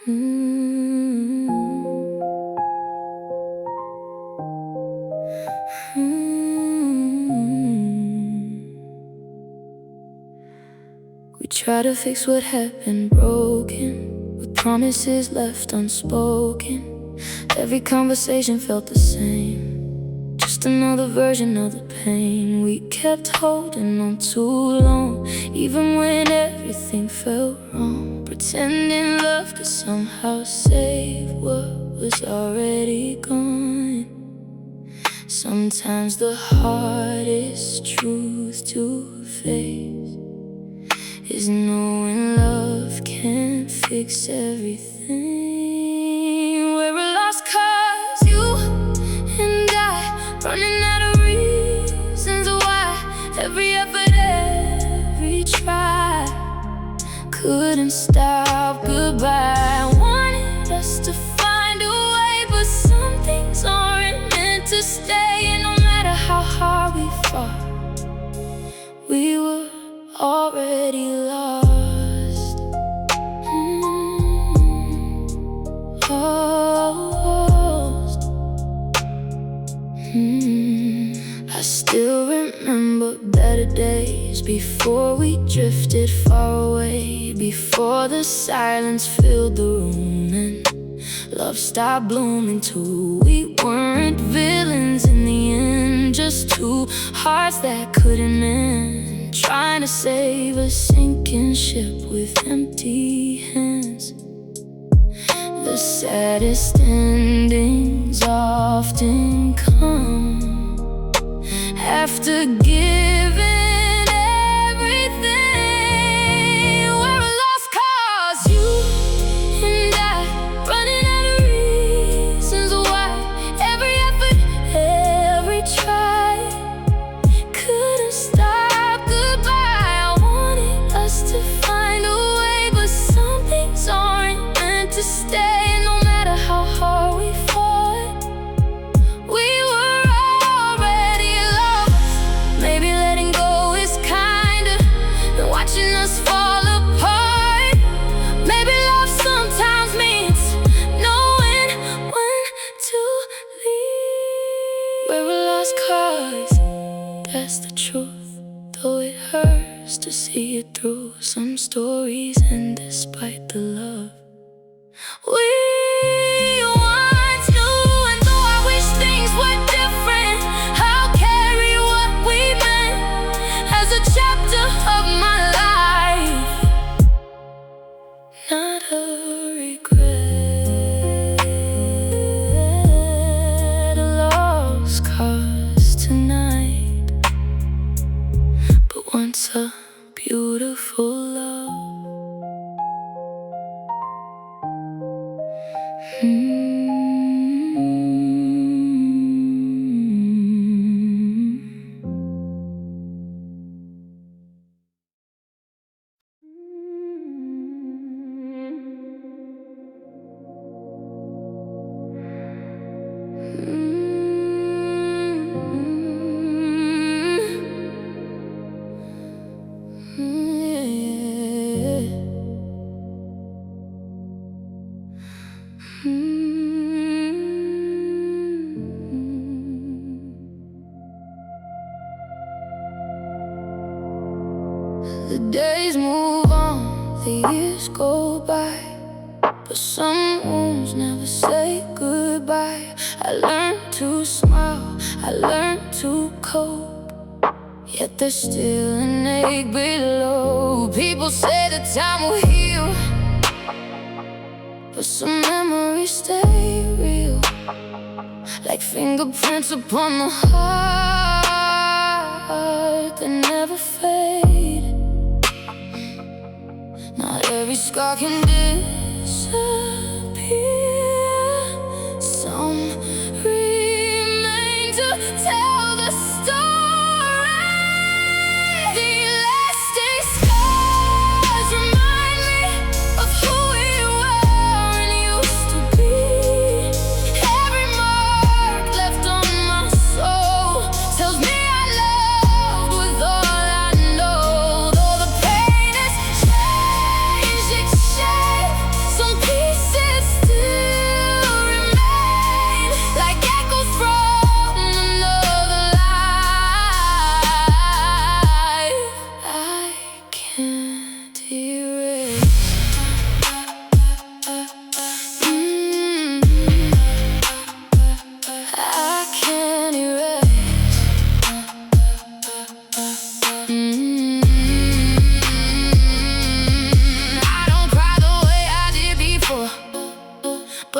Mm. Mm. We try to fix what had been broken, with promises left unspoken. Every conversation felt the same, just another version of the pain we kept holding on too long, even when everything felt wrong. Pretending love could somehow save what was already gone. Sometimes the hardest truth to face is knowing love can't fix everything. We're a lost cause, you and I, running out of reasons why. Every effort, every try couldn't stop goodbye. Wanted us to find a way, but some things aren't meant to stay. And no matter how hard we fought, we were already lost. Lost. I still remember better days before we drifted far away, before the silence filled the room and love stopped blooming too. We weren't villains in the end, just two hearts that couldn't end, trying to save a sinking ship with empty hands. The saddest endings often come after giving everything. We're a lost cause, you and I, running out of reasons why. Every effort, every try couldn't stop goodbye. I wanted us to find a way, but some things aren't meant to stay. And no matter how hard we fought, we were already lost. Maybe letting go is kinder than watching us fall apart. Maybe love sometimes means knowing when to leave. We're a lost cause, that's the truth, though it hurts to see it through. Some stories end despite the love we once knew. And though I wish things were different, I'll carry what we meant as a chapter of my life, not a regret. A lost cause tonight, but once a beautiful love. The days move on, the years go by, but some wounds never say goodbye. I learned to smile, I learned to cope, yet there's still an ache below. People say that time will heal, but some memories stay real, like fingerprints upon the heart that never fade. Not every scar can disappear. Some remain to tell the story. The lasting scars remind me of who we were and used to be. Every mark left on my soul tells me I loved with all I know. Though the pain has changed its shape, some pieces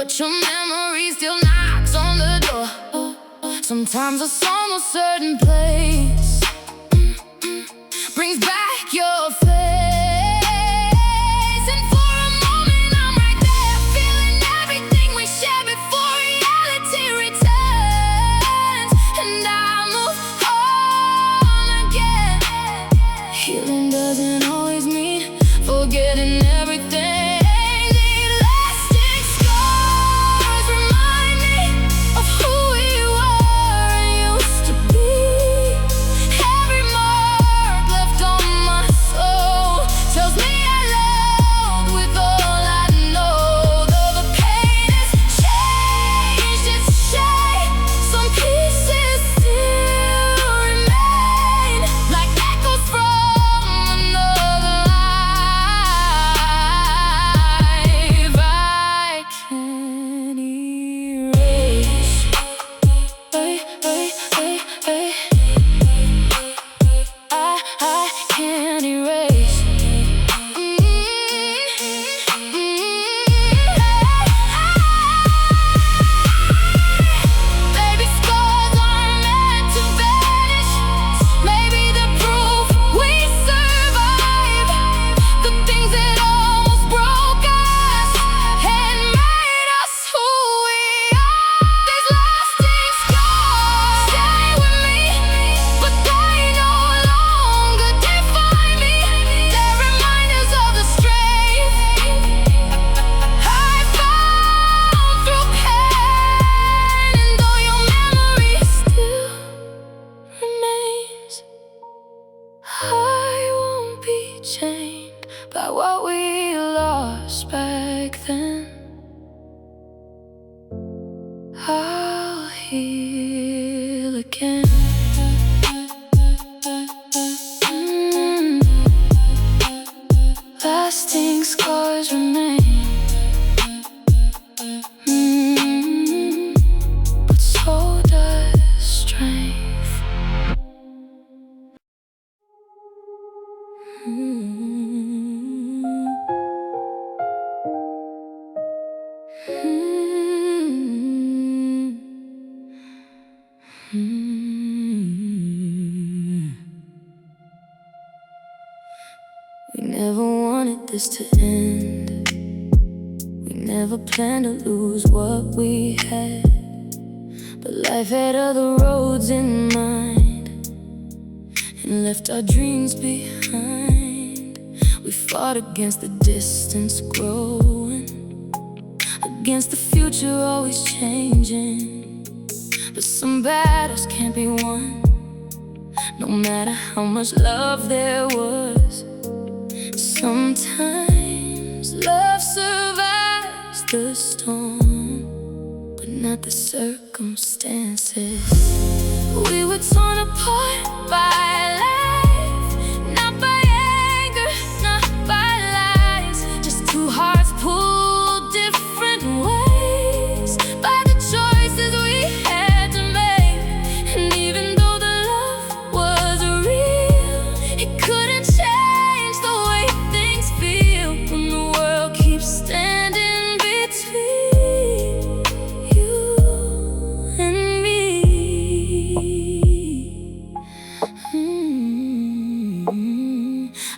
but your memory still knocks on the door. Sometimes a song of certain place brings back your face, and for a moment I'm right there, feeling everything we shared before reality returns, and I move on again. Healing doesn't always mean forgetting everything. By what we lost back then, I'll heal again. Lasting scars remain, but so does strength. We never wanted this to end. We never planned to lose what we had, but life had other roads in mind and left our dreams behind. We fought against the distance growing, against the future always changing, but some battles can't be won, no matter how much love there was. Sometimes love survives the storm, but not the circumstances. We were torn apart by life, not by anger, not by lies. Just two hearts pulled different ways by the choices we had to make. And even though the love was real, it couldn't change the way things feel when the world keeps standing between you and me.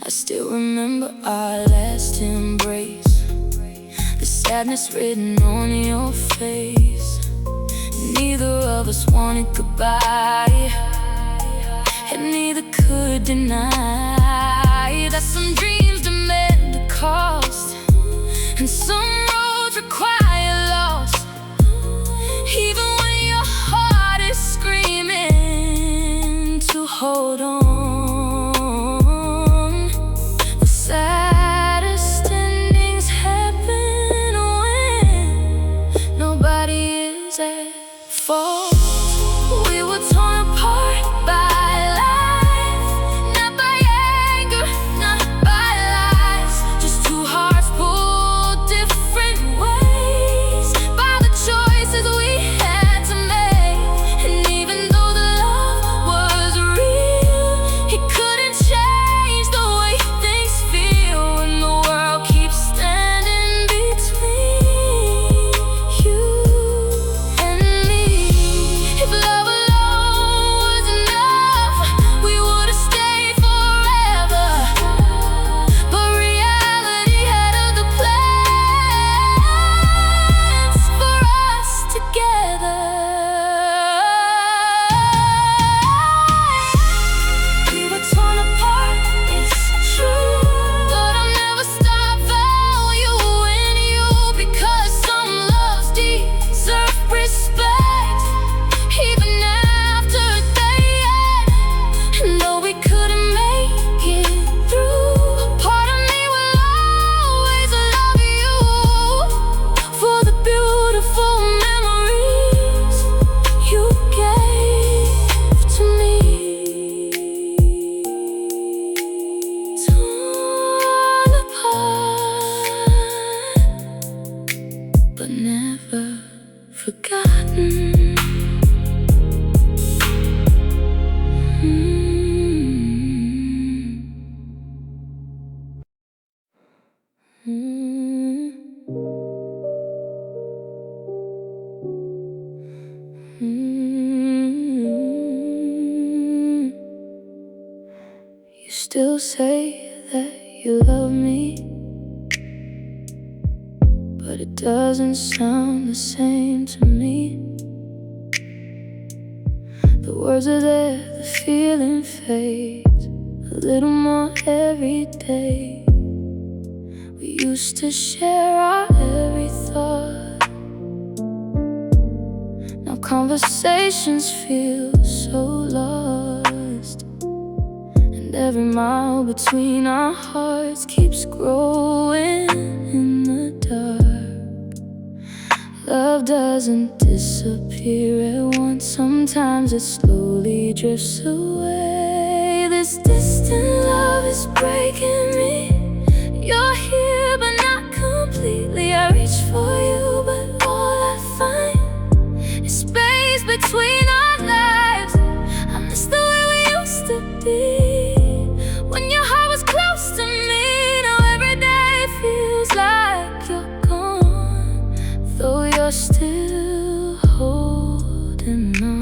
I still remember our last embrace, the sadness written on your face. Neither of us wanted goodbye, and neither could deny that some dreams demand a cost, and some roads require loss. Even when your heart is screaming to hold on, the saddest endings happen when nobody is at fault. We were torn apart by life, not by anger, not by lies. Just two hearts pulled different ways by the choices we had to make. And even though the love was real, still say that you love me, but it doesn't sound the same to me. The words are there, the feeling fades a little more every day. We used to share our every thought. Now conversations feel so lost, and every mile between our hearts keeps growing in the dark. Love doesn't disappear at once, sometimes it slowly drifts away. This distant love is breaking me. You're here but not completely. I reach for you but all I find is space between our lives. I miss the way we used to be, when your heart was close to me. Now every day feels like you're gone, though you're still holding on.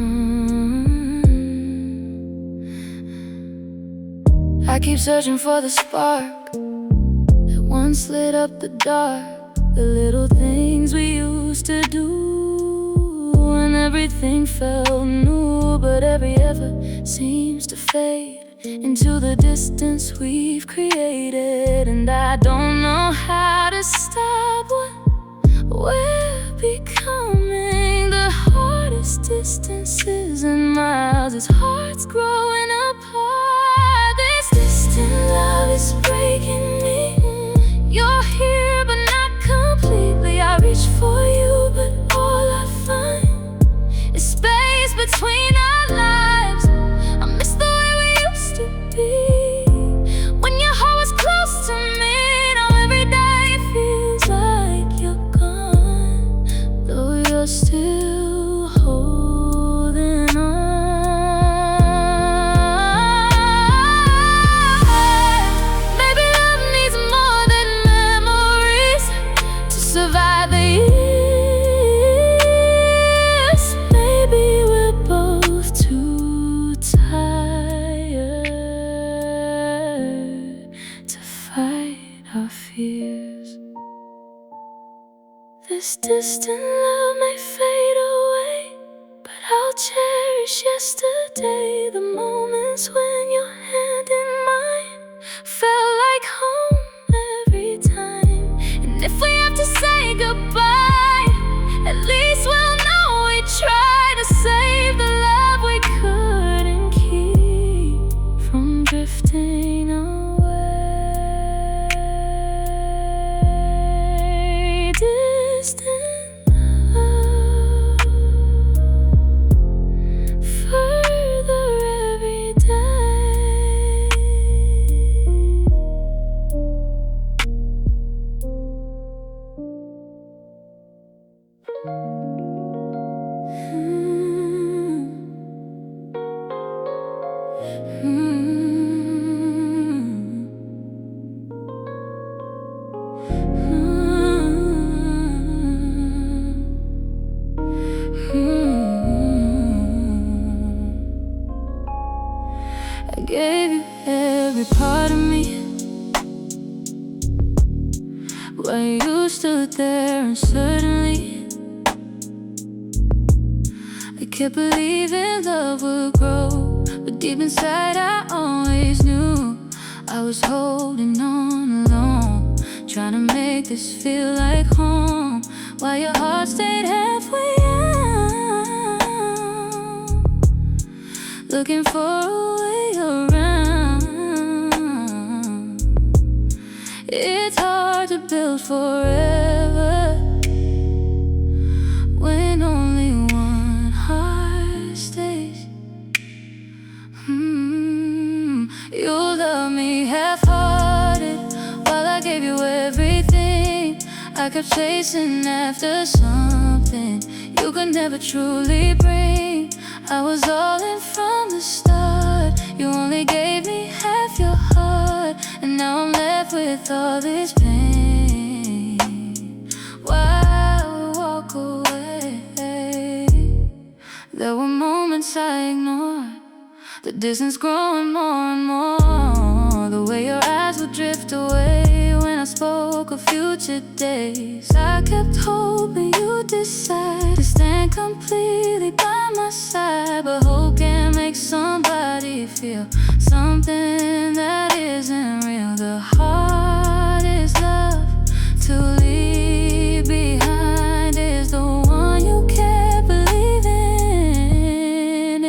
I keep searching for the spark that once lit up the dark, the little things we used to do when everything felt new. But every effort seems to fade into the distance we've created, and I don't know how to stop what we're becoming. The hardest distances and miles, as hearts growing apart. This distant love is breaking me. You're here but not completely. I reach for you but all I find is space between our lives. I miss the way we used to be, when your heart was close to me. Now every day feels like you're gone, though you're still holding on. Maybe love needs more than memories to survive the years. Maybe we're both too tired to fight our fears. This distant love may fade away, but I'll cherish yesterday. The moments when your hand in mine felt like home every time. And if we have to say goodbye, at least we'll know we tried to save the love we couldn't keep from drifting away. Distant love, further every day. I gave you every part of me, while you stood there and suddenly I kept believing love would grow. But deep inside I always knew I was holding on alone, trying to make this feel like home, while your heart stayed halfway out, looking for a way around. It's hard to build forever when only one heart stays. You love me half-hearted while I gave you everything. I kept chasing after something you could never truly bring. I was all in from the start. You only gave me half your heart, and now I'm left with all this pain. While we walk away, there were moments I ignored, the distance growing more and more. future days. I kept hoping you'd decide to stand completely by my side, but hope can make somebody feel something that isn't real. The hardest love to leave behind is the one you can't believe in.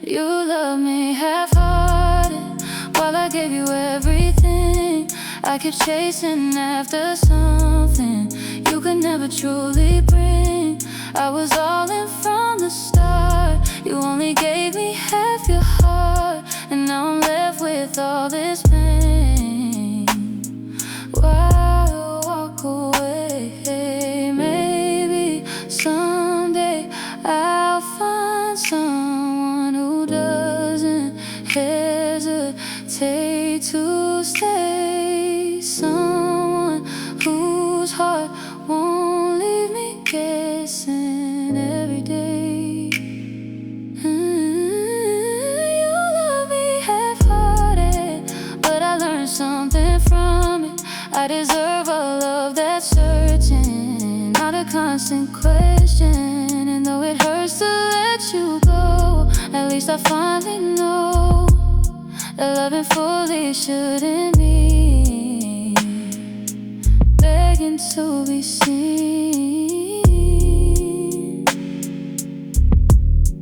You love me half-hearted while I gave you everything. I kept chasing after something you could never truly bring. I was all in from the start. You only gave me half your heart, and now I'm left with all this pain. Why walk away? Maybe someday I'll find someone who doesn't hesitate to stay, someone whose heart won't leave me guessing every day. You love me half-hearted, but I learned something from it. I deserve a love that's searching, not a constant question. And though it hurts to let you go, at least I finally know that loving fully shouldn't mean begging to be seen.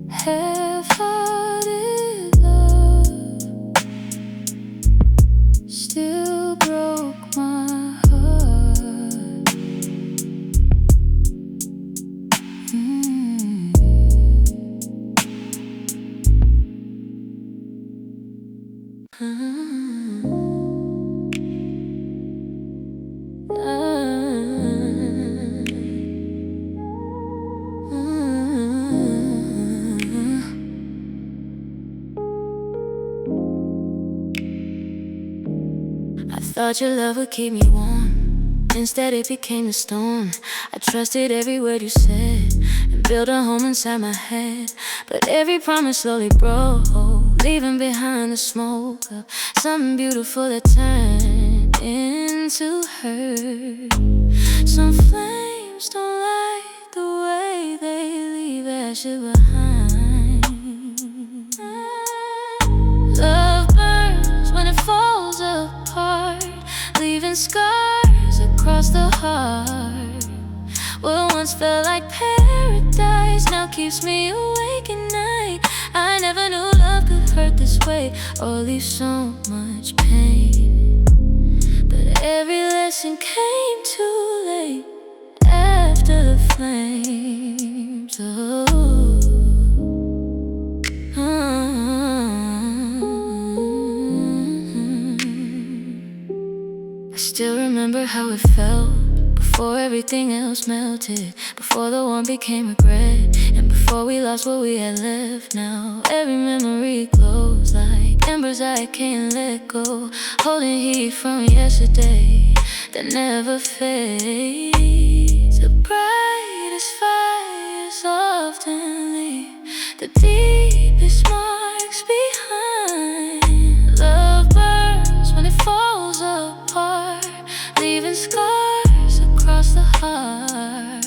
Half-hearted love still broke my heart. I thought your love would keep me warm, instead it became a storm. I trusted every word you said and built a home inside my head, but every promise slowly broke, leaving behind the smoke of something beautiful that turned into hurt. Some flames don't like the way they leave ashes behind. Love burns when it falls apart, leaving scars across the heart. What once felt like paradise now keeps me awake at night. I never knew love could hurt this way or leave so much pain, but every lesson came too late after the flames. I still remember how it felt before everything else melted, before the one became regret, and before we lost what we had left. Now every memory glows like embers I can't let go, holding heat from yesterday that never fades. The brightest fires often leave the deepest marks behind. Love burns when it falls apart, leaving scars across the heart.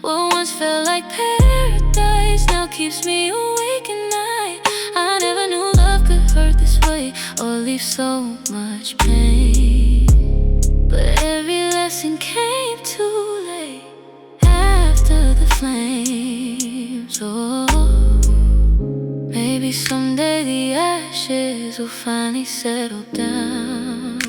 What once felt like paradise now keeps me awake at night. I never knew love could hurt this way or leave so much pain, but every lesson came too late after the flames. Maybe someday the ashes will finally settle down,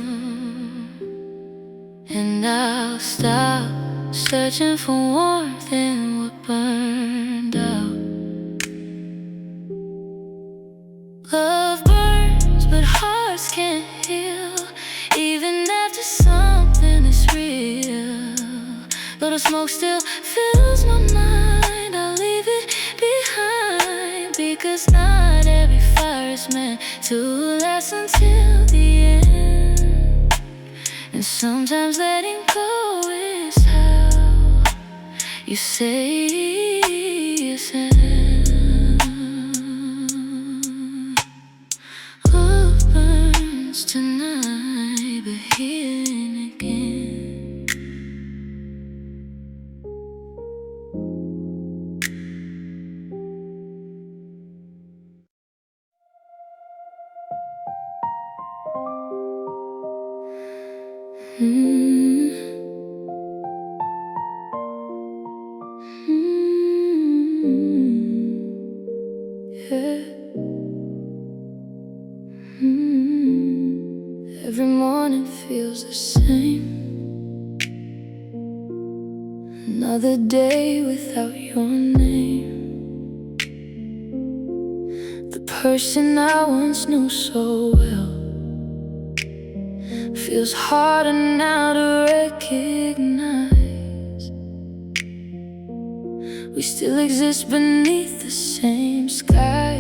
and I'll stop searching for warmth in what burned out. Love burns, but hearts can't heal, even after something is real. Though the smoke still fills my mind, I'll leave it behind, because not every fire is meant to last until the end. And sometimes letting go is how you say yes. Love burns tonight, but healing again. Another day without your name. The person I once knew so well feels harder now to recognize. We still exist beneath the same sky,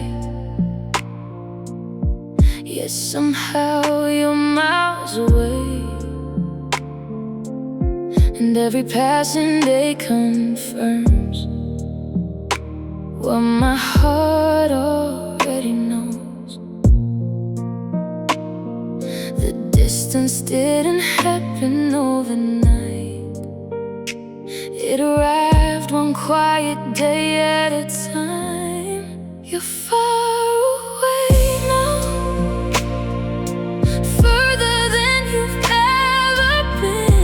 yet somehow you're miles away. And every passing day confirms what my heart already knows. The distance didn't happen overnight. It arrived one quiet day at a time. You're far away now, further than you've ever been.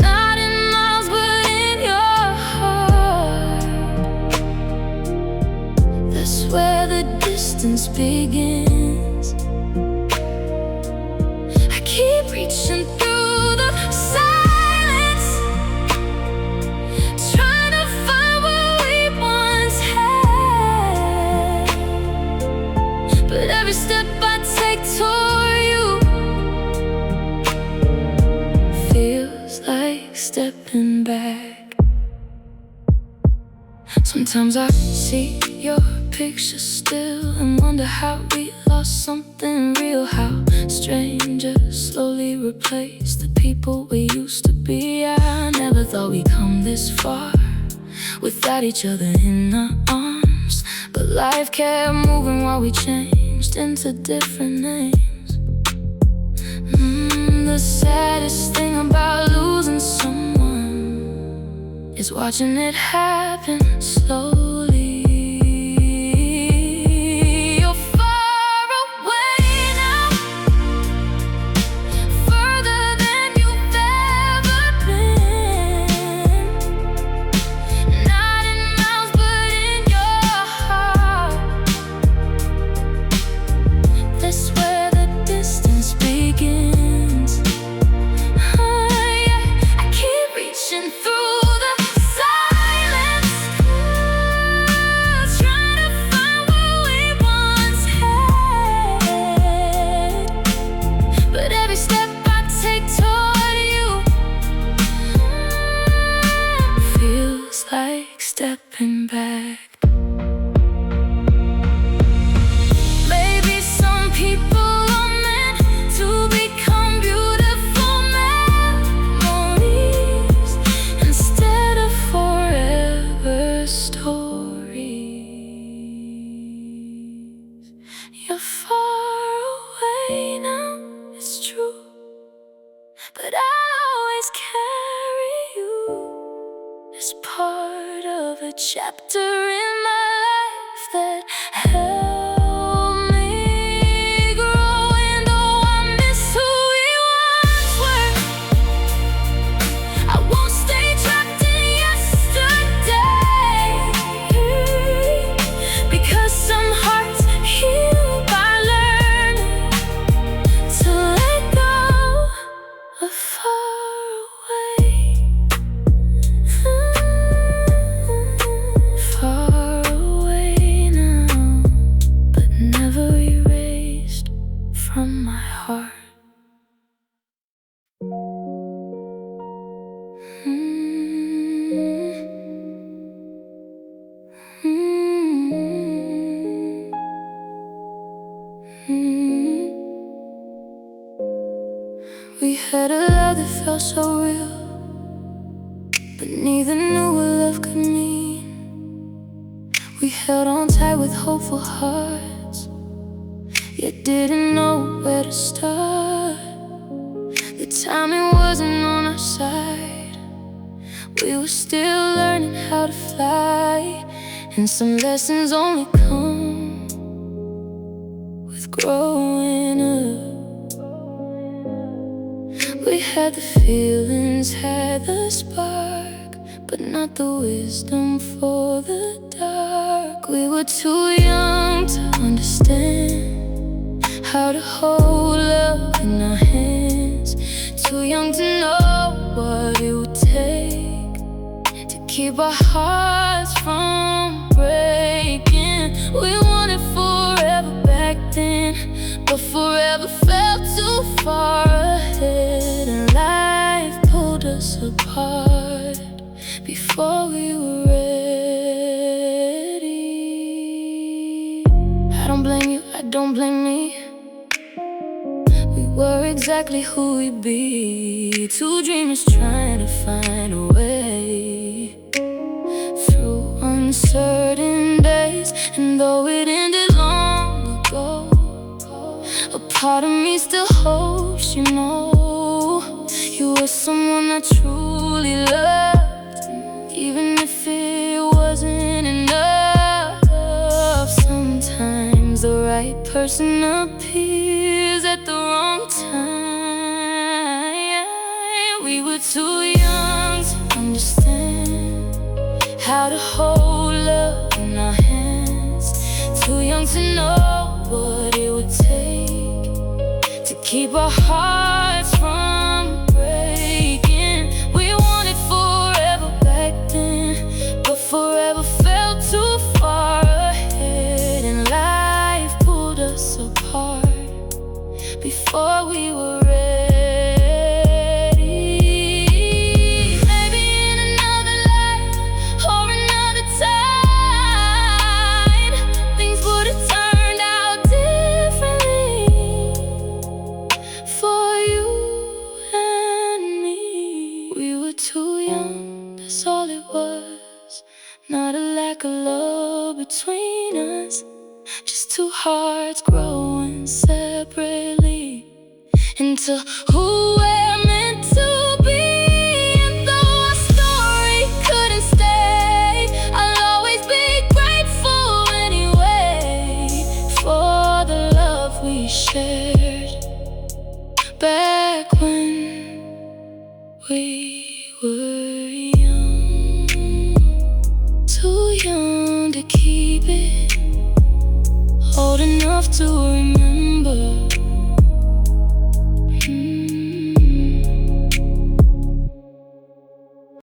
Not in miles, but in your heart. That's where the distance begins. I keep reaching through the silence, trying to find what we once had. But every step I take toward you feels like stepping back. Sometimes I see your picture still and wonder how we lost something real. How strangers slowly replace the people we used to be. I never thought we'd come this far without each other in our arms, but life kept moving while we changed into different names. The saddest thing about losing someone is watching it happen slowly. You're far away now, further than you've ever been. Not in miles, but in your heart. That's where the distance begins. I keep reaching through the silence, trying to find what we once had. But every step I take toward you feels like stepping back. Maybe some people are meant to become beautiful memories instead of forever stories. You're far away now, it's true, but I'll always carry you as part of a chapter in my life that helped me grow. And oh, I miss who we once were. I won't stay trapped in yesterday, because some hearts heal by learning to let go of far away. Far away now, but never erased from my heart. We had a love that felt so real, but neither knew what love could mean. We held on tight with hopeful hearts, yet didn't know where to start. The timing wasn't on our side. We were still learning how to fly, and some lessons only come with growing up. We had the feelings, had the spark, but not the wisdom for the dark. We were too young to understand how to hold love in our hands, too young to know what it keep our hearts from breaking. We wanted forever back then, but forever felt too far ahead, and life pulled us apart before we were ready. I don't blame you, I don't blame me. We were exactly who we'd be, two dreamers trying to find a way through uncertain days. And though it ended long ago, a part of me still hopes, you know, you were someone I truly loved, even if it wasn't enough. Sometimes the right person appears at the wrong time. We were too young to understand how to hold love in our hands, too young to know what it would take to keep our hearts from breaking. We wanted forever back then, but forever felt too far ahead, and life pulled us apart before we were ready. Maybe in another life or another time, things would have turned out differently for you and me. We were too young, that's all it was. Not a lack of love between us, just two hearts growing separately into who we're meant to be. And though our story couldn't stay, I'll always be grateful anyway for the love we shared back when we were young, too young to keep it, old enough to remember